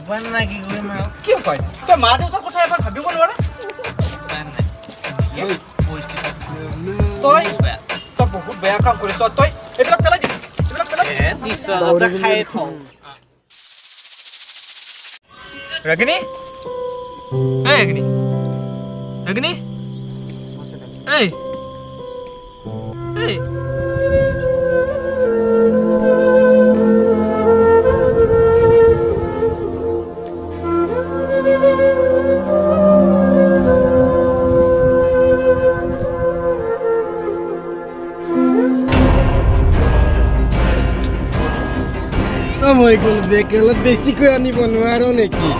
উপায় নাই কি কৰিম আৰু কি উপায় তই মা দেউতাৰ কথা এবাৰ ভাবিব নোৱাৰা উপায় নাই পৰিস্থিতি তই তই বহুত বেয়া কাম কৰিছ তই এইবিলাক পেলাই দিবি এইবিলাক পেলাই নিশ্চয় খাই থওঁ ৰাগিনী এই ৰাগিনী ৰাগিনী এই এই মই গ'ল বেকেলত বেছিকৈ আনিব নোৱাৰো নেকি